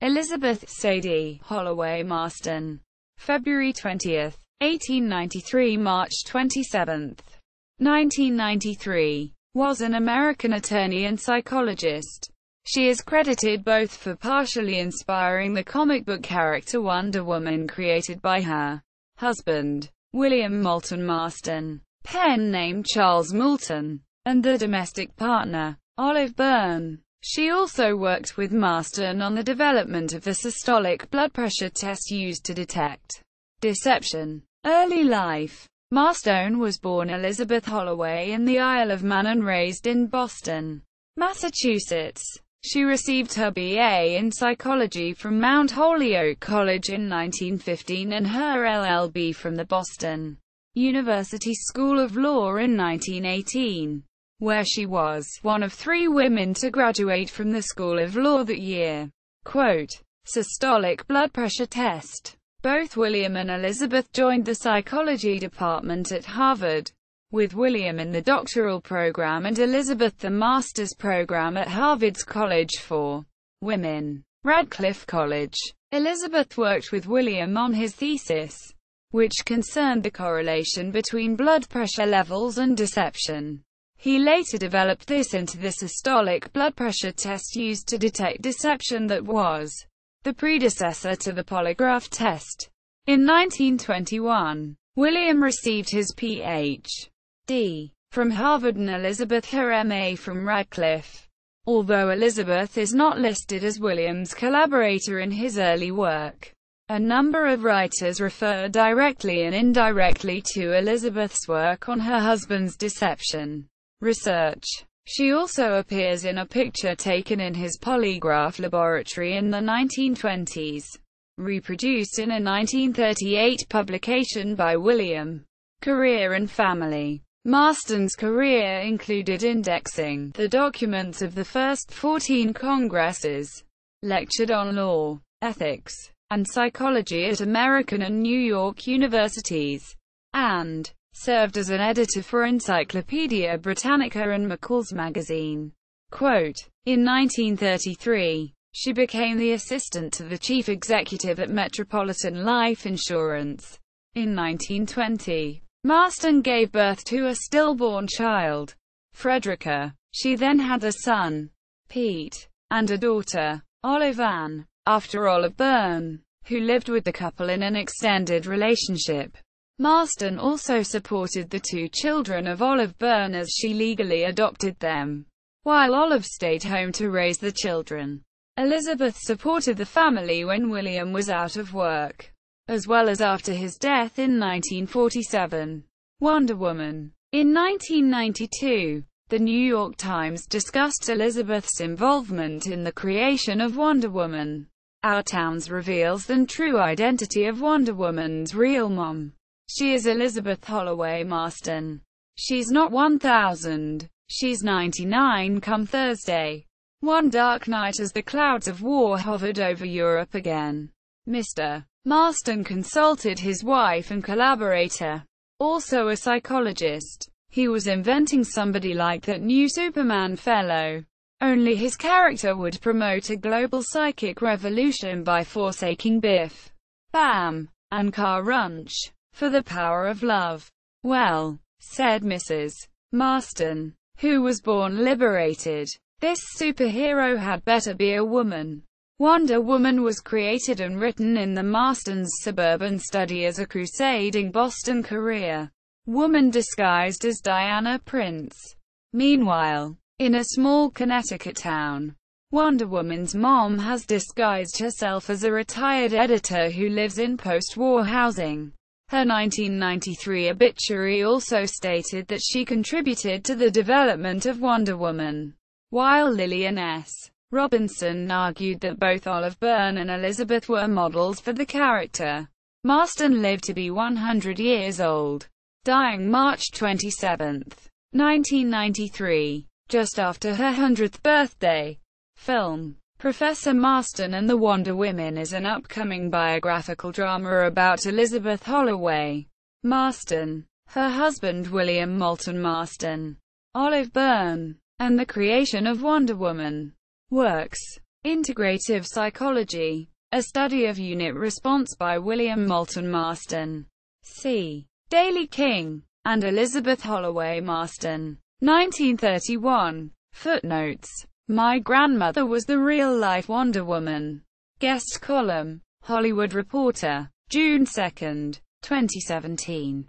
Elizabeth Sadie Holloway Marston. February 20, 1893 – March 27, 1993. Was an American attorney and psychologist. She is credited both for partially inspiring the comic book character Wonder Woman created by her husband, William Moulton Marston, pen name Charles Moulton, and the domestic partner, Olive Byrne. She also worked with Marston on the development of the systolic blood pressure test used to detect deception. Early life. Marston was born Elizabeth Holloway in the Isle of Man and raised in Boston, Massachusetts. She received her BA in psychology from Mount Holyoke College in 1915 and her LLB from the Boston University School of Law in 1918, where she was one of 3 women to graduate from the School of Law that year. Quote, systolic blood pressure test. Both William and Elizabeth joined the psychology department at Harvard, with William in the doctoral program and Elizabeth the master's program at Harvard's College for Women, Radcliffe College. Elizabeth worked with William on his thesis, which concerned the correlation between blood pressure levels and deception. He later developed this into the systolic blood pressure test used to detect deception that was the predecessor to the polygraph test. In 1921, William received his Ph.D. from Harvard and Elizabeth her M.A. from Radcliffe. Although Elizabeth is not listed as William's collaborator in his early work, a number of writers refer directly and indirectly to Elizabeth's work on her husband's deception research. She also appears in a picture taken in his polygraph laboratory in the 1920s, reproduced in a 1938 publication by William. Career and family. Marston's career included indexing the documents of the first 14 Congresses, lectured on law, ethics, and psychology at American and New York universities, and served as an editor for Encyclopedia Britannica and McCall's magazine. Quote, in 1933, she became the assistant to the chief executive at Metropolitan Life Insurance. In 1920, Marston gave birth to a stillborn child, Frederica. She then had a son, Pete, and a daughter, Olive Ann, after Olive Byrne, who lived with the couple in an extended relationship. Marston also supported the 2 children of Olive Byrne as she legally adopted them, while Olive stayed home to raise the children. Elizabeth supported the family when William was out of work, as well as after his death in 1947. Wonder Woman. In 1992, the New York Times discussed Elizabeth's involvement in the creation of Wonder Woman. Our Towns reveals the true identity of Wonder Woman's real mom. She is Elizabeth Holloway Marston. She's not 1000. She's 99 come Thursday. One dark night as the clouds of war hovered over Europe again, Mr. Marston consulted his wife and collaborator, also a psychologist. He was inventing somebody like that new Superman fellow. Only his character would promote a global psychic revolution by forsaking Biff, Bam, and Car Runch for the power of love. Well, said Mrs. Marston, who was born liberated, this superhero had better be a woman. Wonder Woman was created and written in the Marstons' suburban study as a crusading Boston career woman disguised as Diana Prince. Meanwhile, in a small Connecticut town, Wonder Woman's mom has disguised herself as a retired editor who lives in post-war housing. Her 1993 obituary also stated that she contributed to the development of Wonder Woman, while Lillian S. Robinson argued that both Olive Byrne and Elizabeth were models for the character. Marston lived to be 100 years old, dying March 27, 1993, just after her 100th birthday. Film. Professor Marston and the Wonder Women is an upcoming biographical drama about Elizabeth Holloway Marston, her husband William Moulton Marston, Olive Byrne, and the creation of Wonder Woman. Works. Integrative Psychology. A Study of Unit Response by William Moulton Marston. C. Daly King and Elizabeth Holloway Marston. 1931. Footnotes. My grandmother was the real-life Wonder Woman. Guest column. Hollywood Reporter. June 2, 2017.